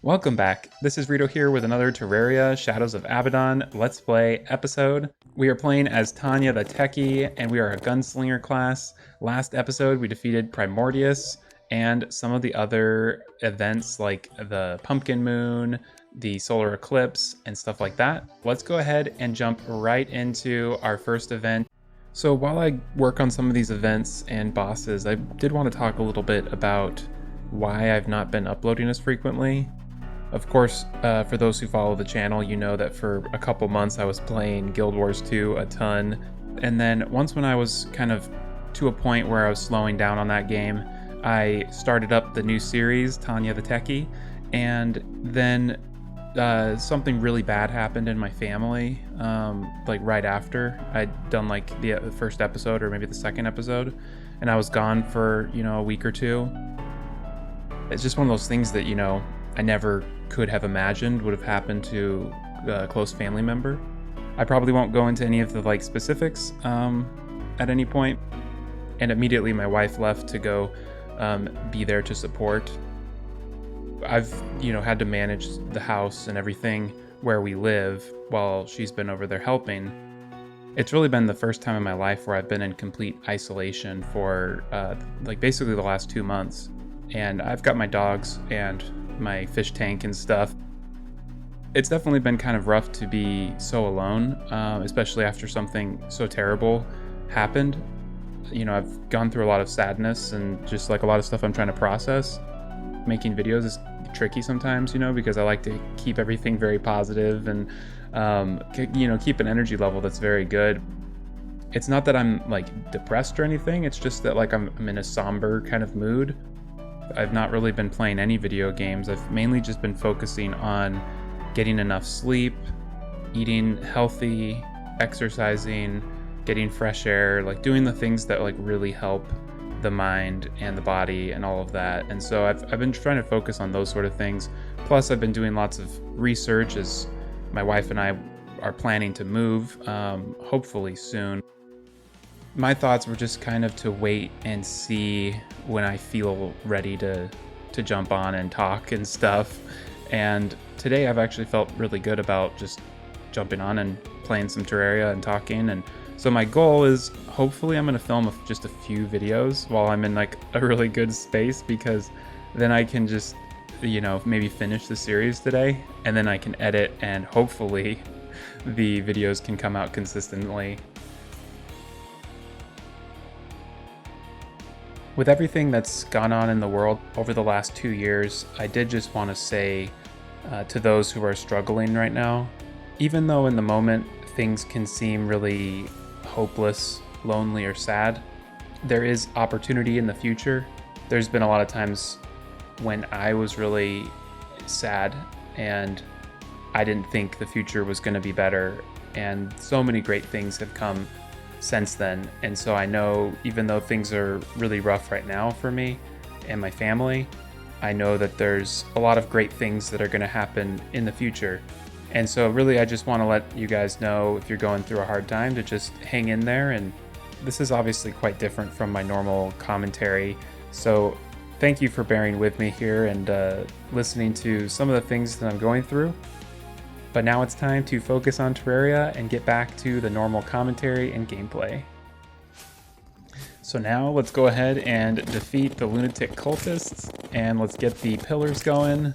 Welcome back. This is Rito here with another Terraria Shadows of Abaddon Let's Play episode. We are playing as Tanya the Techie, and we are a gunslinger class. Last episode, we defeated Primordius and some of the other events like the Pumpkin Moon, the Solar Eclipse, and stuff like that. Let's go ahead and jump right into our first event. So while I work on some of these events and bosses, I did want to talk a little bit about why I've not been uploading as frequently. Of course, for those who follow the channel, you know that for a couple months I was playing Guild Wars 2 a ton. And then once when I was kind of to a point where I was slowing down on that game, I started up the new series, Tanya the Techie. And then something really bad happened in my family, like right after I'd done like the first episode or maybe the second episode. And I was gone for, a week or two. It's just one of those things that, I never could have imagined would have happened to a close family member. I probably won't go into any of the specifics at any point. And immediately my wife left to go be there to support. I've had to manage the house and everything where we live while she's been over there helping. It's really been the first time in my life where I've been in complete isolation for basically the last 2 months. And I've got my dogs and my fish tank and stuff. It's definitely been kind of rough to be so alone, especially after something so terrible happened. I've gone through a lot of sadness and just like a lot of stuff I'm trying to process. Making videos is tricky sometimes, because I like to keep everything very positive and, keep an energy level that's very good. It's not that I'm depressed or anything. It's just that I'm in a somber kind of mood. I've not really been playing any video games. I've mainly just been focusing on getting enough sleep, eating healthy, exercising, getting fresh air, doing the things that really help the mind and the body and all of that. And so I've been trying to focus on those sort of things. Plus I've been doing lots of research as my wife and I are planning to move, hopefully soon. My thoughts were just kind of to wait and see when I feel ready to jump on and talk and stuff. And today I've actually felt really good about just jumping on and playing some Terraria and talking. And so my goal is hopefully I'm going to film just a few videos while I'm in a really good space, because then I can just, maybe finish the series today, and then I can edit and hopefully the videos can come out consistently. With everything that's gone on in the world over the last 2 years, I did just want to say to those who are struggling right now, even though in the moment things can seem really hopeless, lonely, or sad, there is opportunity in the future. There's been a lot of times when I was really sad and I didn't think the future was going to be better, and so many great things have come since then. And so I know, even though things are really rough right now for me and my family, I know that there's a lot of great things that are going to happen in the future. And so really I just want to let you guys know, if you're going through a hard time, to just hang in there. And this is obviously quite different from my normal commentary, so thank you for bearing with me here and listening to some of the things that I'm going through. But now it's time to focus on Terraria and get back to the normal commentary and gameplay. So now let's go ahead and defeat the lunatic cultists, and let's get the pillars going.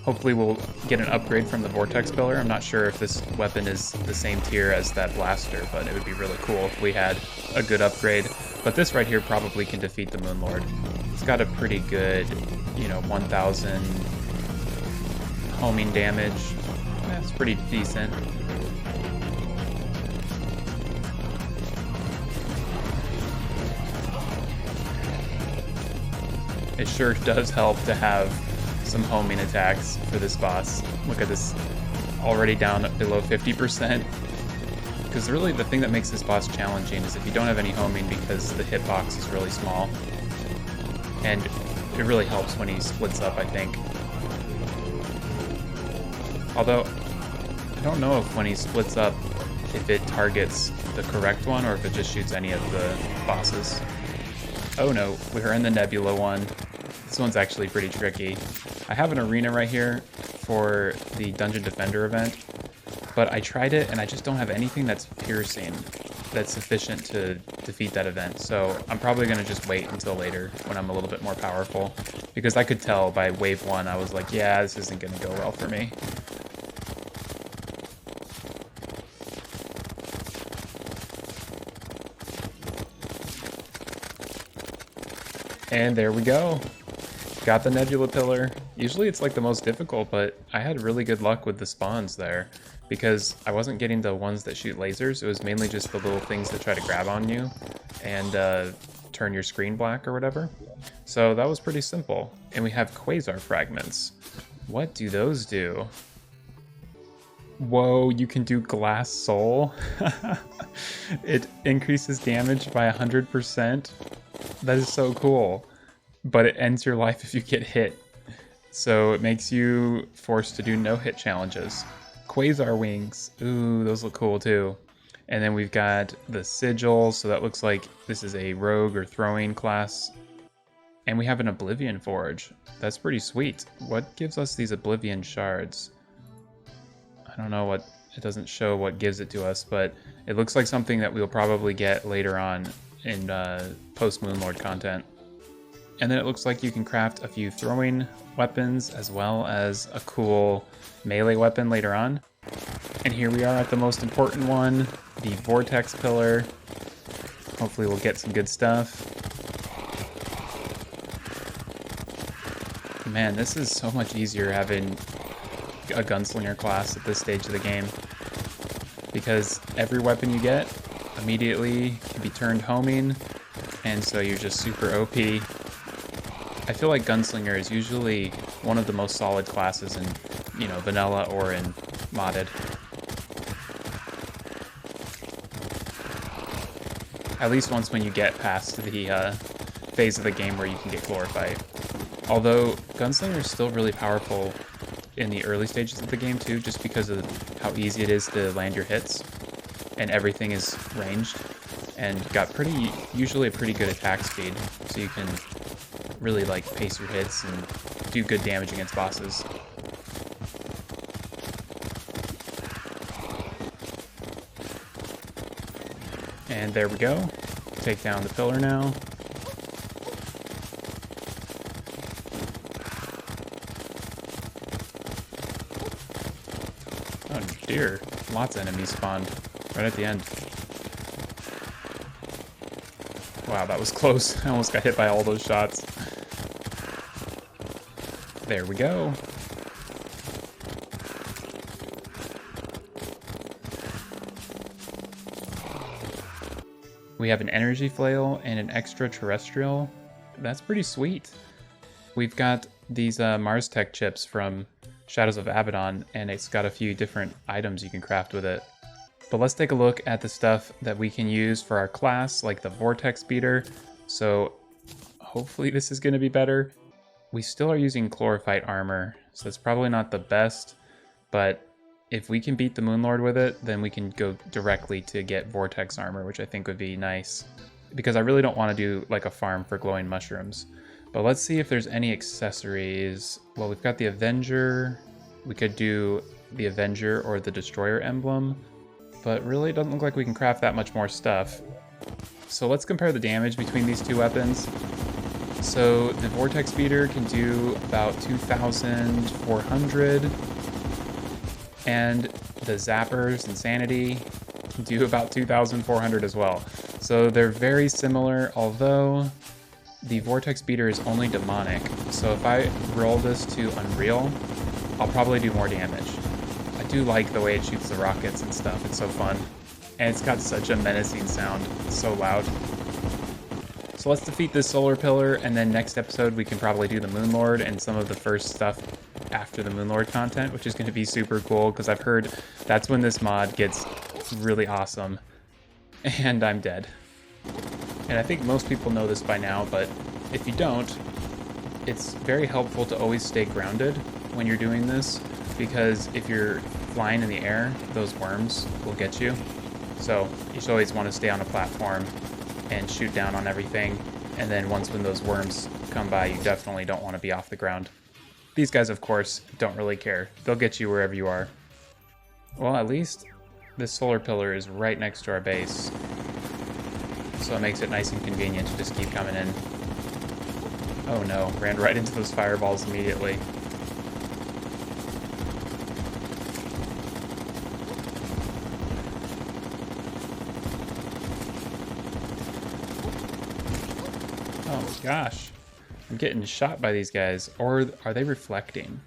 Hopefully we'll get an upgrade from the Vortex Pillar. I'm not sure if this weapon is the same tier as that blaster, but it would be really cool if we had a good upgrade. But this right here probably can defeat the Moon Lord. It's got a pretty good, 1,000 homing damage. That's pretty decent. It sure does help to have some homing attacks for this boss. Look at this, already down below 50%. Because really the thing that makes this boss challenging is if you don't have any homing, because the hitbox is really small. And it really helps when he splits up, I think. Although, I don't know if when he splits up, if it targets the correct one or if it just shoots any of the bosses. Oh no, we're in the Nebula one. This one's actually pretty tricky. I have an arena right here for the Dungeon Defender event, but I tried it and I just don't have anything that's piercing that's sufficient to defeat that event. So I'm probably gonna just wait until later when I'm a little bit more powerful, because I could tell by wave 1, I was like, yeah, this isn't gonna go well for me. And there we go. Got the Nebula Pillar. Usually it's like the most difficult, but I had really good luck with the spawns there because I wasn't getting the ones that shoot lasers. It was mainly just the little things that try to grab on you and turn your screen black or whatever. So that was pretty simple. And we have Quasar Fragments. What do those do? Whoa, you can do Glass Soul. It increases damage by 100%. That is so cool. But it ends your life if you get hit. So it makes you forced to do no-hit challenges. Quasar Wings. Ooh, those look cool too. And then we've got the Sigil, so that looks like this is a rogue or throwing class. And we have an Oblivion Forge. That's pretty sweet. What gives us these Oblivion Shards? I don't know what... It doesn't show what gives it to us, but it looks like something that we'll probably get later on in post-Moonlord content. And then it looks like you can craft a few throwing weapons as well as a cool melee weapon later on. And here we are at the most important one, the Vortex Pillar. Hopefully we'll get some good stuff. Man, this is so much easier having a gunslinger class at this stage of the game, because every weapon you get immediately can be turned homing, and so you're just super OP. I feel like Gunslinger is usually one of the most solid classes in, you know, vanilla or in modded. At least once when you get past the phase of the game where you can get Glorified. Although Gunslinger is still really powerful in the early stages of the game too, just because of how easy it is to land your hits, and everything is ranged, and got usually a pretty good attack speed, so you can really like pace your hits and do good damage against bosses. And there we go. Take down the pillar now. Oh dear, lots of enemies spawned right at the end. Wow, that was close. I almost got hit by all those shots. There we go. We have an energy flail and an extraterrestrial. That's pretty sweet. We've got these Mars Tech chips from Shadows of Abaddon, and it's got a few different items you can craft with it. But let's take a look at the stuff that we can use for our class, like the Vortex Beater. So hopefully this is going to be better. We still are using Chlorophyte armor, so it's probably not the best, but if we can beat the Moonlord with it, then we can go directly to get Vortex armor, which I think would be nice, because I really don't want to do like a farm for glowing mushrooms. But let's see if there's any accessories. Well, we've got the Avenger. We could do the Avenger or the Destroyer emblem, but really it doesn't look like we can craft that much more stuff. So let's compare the damage between these two weapons. So the Vortex Beater can do about 2,400, and the Zapper's Insanity can do about 2,400 as well. So they're very similar, although the Vortex Beater is only demonic. So if I roll this to Unreal, I'll probably do more damage. I do like the way it shoots the rockets and stuff, it's so fun. And it's got such a menacing sound, it's so loud. So let's defeat this solar pillar, and then next episode we can probably do the Moonlord and some of the first stuff after the Moonlord content, which is going to be super cool, because I've heard that's when this mod gets really awesome. And I'm dead. And I think most people know this by now, but if you don't, it's very helpful to always stay grounded when you're doing this, because if you're flying in the air, those worms will get you. So you should always want to stay on a platform and shoot down on everything. And then when those worms come by, you definitely don't want to be off the ground. These guys, of course, don't really care. They'll get you wherever you are. Well, at least this solar pillar is right next to our base. So it makes it nice and convenient to just keep coming in. Oh no, ran right into those fireballs immediately. Oh my gosh. I'm getting shot by these guys. Or are they reflecting?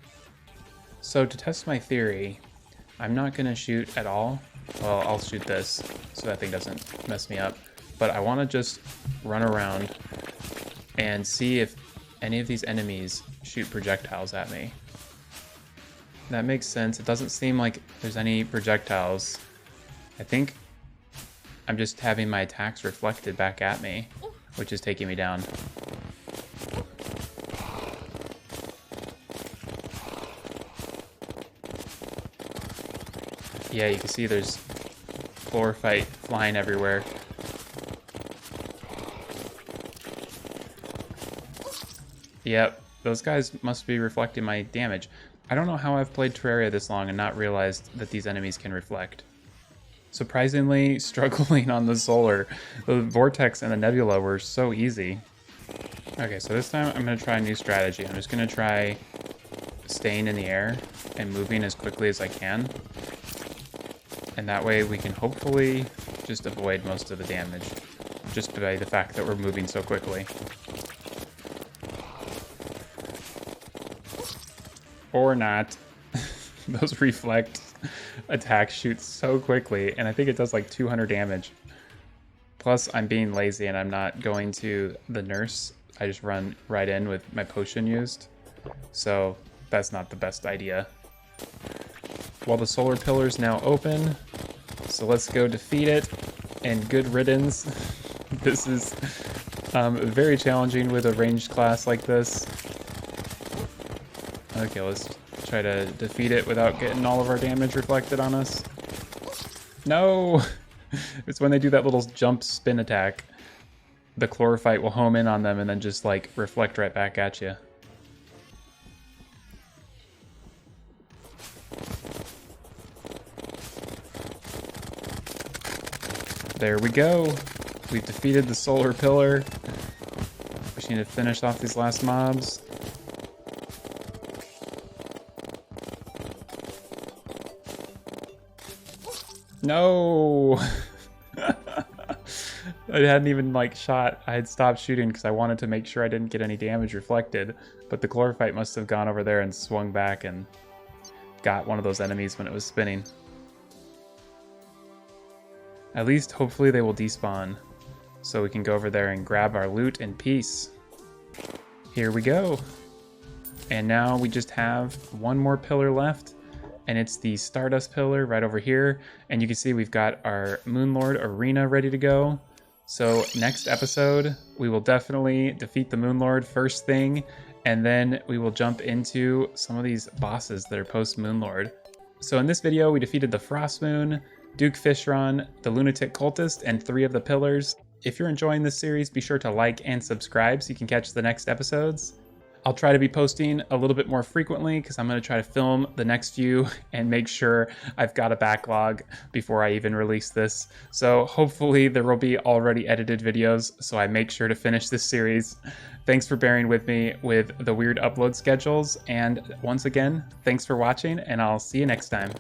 So to test my theory, I'm not going to shoot at all. Well, I'll shoot this so that thing doesn't mess me up. But I want to just run around and see if any of these enemies shoot projectiles at me. That makes sense. It doesn't seem like there's any projectiles. I think I'm just having my attacks reflected back at me, which is taking me down. Yeah, you can see there's chlorophyte flying everywhere. Yep, those guys must be reflecting my damage. I don't know how I've played Terraria this long and not realized that these enemies can reflect. Surprisingly, struggling on the solar. The Vortex and the Nebula were so easy. Okay, so this time I'm going to try a new strategy. I'm just going to try staying in the air and moving as quickly as I can. And that way we can hopefully just avoid most of the damage, just by the fact that we're moving so quickly. Or not. Those reflect attacks shoot so quickly, and I think it does like 200 damage. Plus, I'm being lazy and I'm not going to the nurse. I just run right in with my potion used. So that's not the best idea. Well, the solar pillar's now open, so let's go defeat it, and good riddance. This is very challenging with a ranged class like this. Okay, let's try to defeat it without getting all of our damage reflected on us. No! It's when they do that little jump spin attack. The chlorophyte will home in on them and then just like reflect right back at you. There we go. We've defeated the solar pillar. We just need to finish off these last mobs. No! I hadn't even like shot. I had stopped shooting because I wanted to make sure I didn't get any damage reflected. But the chlorophyte must have gone over there and swung back and got one of those enemies when it was spinning. At least hopefully they will despawn, so we can go over there and grab our loot in peace. Here we go. And now we just have one more pillar left, and it's the Stardust pillar right over here. And you can see we've got our Moonlord arena ready to go. So next episode, we will definitely defeat the Moonlord first thing, and then we will jump into some of these bosses that are post-Moonlord. So in this video, we defeated the Frostmoon, Duke Fishron, the Lunatic Cultist, and 3 of the pillars. If you're enjoying this series, be sure to like and subscribe so you can catch the next episodes. I'll try to be posting a little bit more frequently because I'm going to try to film the next few and make sure I've got a backlog before I even release this. So hopefully there will be already edited videos so I make sure to finish this series. Thanks for bearing with me with the weird upload schedules, and once again, thanks for watching, and I'll see you next time.